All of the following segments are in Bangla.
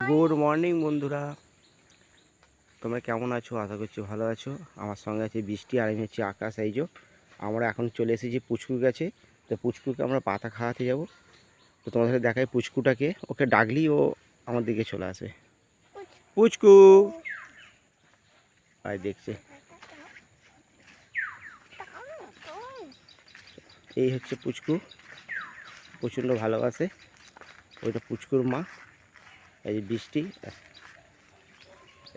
গুড মর্নিং বন্ধুরা, তোমরা কেমন আছো? আশা করছি ভালো আছো। আমার সঙ্গে আছে বৃষ্টি আর আমি হচ্ছে আকাশ। এই যে আমরা এখন চলে এসেছি পুচকুর কাছে। তো পুচকুকে আমরা পাতা খাওয়াতে যাব। তো তোমাদের দেখাই পুচকুটাকে, ওকে ডাকলি ও আমার দিকে চলে আসে। পুচকু আর দেখছে, এই হচ্ছে পুচকু, প্রচণ্ড ভালোবাসে। ওইটা পুচকুর মা, এই বৃষ্টি,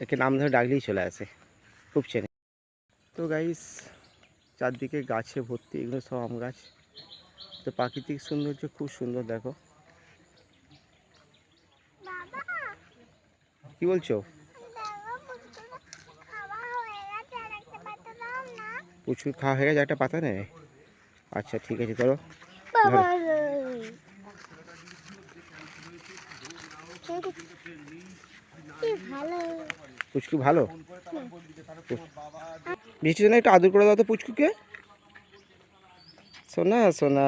একে নাম ধরে ডাকলেই চলে আসে, খুব চেনে। তো গাইস, চারদিকে গাছে ভর্তি, এগুলো সব আম গাছ। তো প্রাকৃতিক সৌন্দর্য খুব সুন্দর। দেখো, কি বলছো? পুচকুর খাওয়া হয়ে গেছে, একটা পাতা নেই। আচ্ছা ঠিক আছে, ধরো। পুচকু ভালো। বৃষ্টির জন্য একটু আদর করে দাও তো পুচকুকে। সোনা সোনা,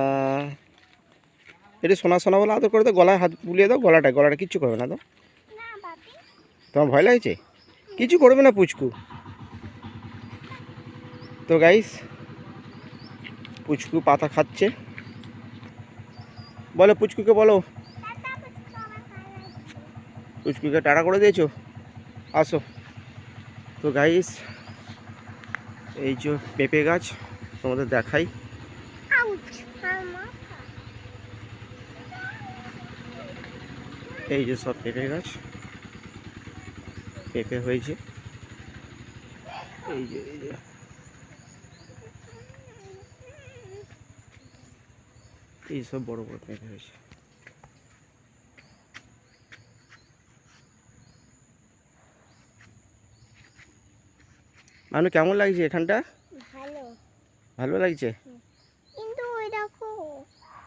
এটা সোনা সোনা বলে আদর করে দাও। গলায় হাত বুলিয়ে দাও, গলাটা কিচ্ছু করবে না। তো তোমার ভয় লাগছে? কিছু করবে না পুচকু। তো গাইস, পুচকু পাতা খাচ্ছে। বলো পুচকুকে, বলো। পুচকুকে টাটা করে দিয়েছো, আসো। তো গাইস, এই যে পেঁপে গাছ তোমাদের দেখাই। এই যে সব পেঁপে গাছ, পেঁপে হয়েছে। এই যে এই সব বড় বড় পেঁপে হয়েছে। মানু কেমন লাগছে এখানটা? ভালো ভালো লাগছে। কিন্তু ওই দেখো,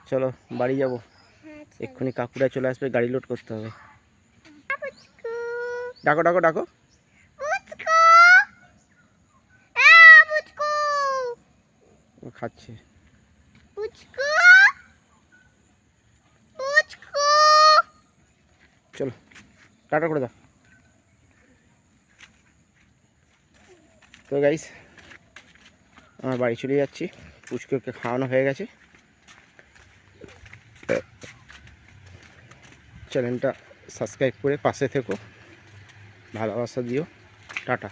চলো বাড়ি যাবো। হ্যাঁ এক্ষুনি কাকুরা চলে আসবে, গাড়ি লোড করতে হবে। পুচকু ডাকো ডাকো ডাকো। পুচকু পুচকু ও খাচ্ছে। পুচকু পুচকু চলো টাটা করে দাও। তো গাইস, আমার বাড়ি চলে যাচ্ছি। পুচকুকে খাওয়ানো হয়ে গেছে। চ্যানেলটা সাবস্ক্রাইব করে পাশে থেকো, ভালোবাসা দিও। টাটা।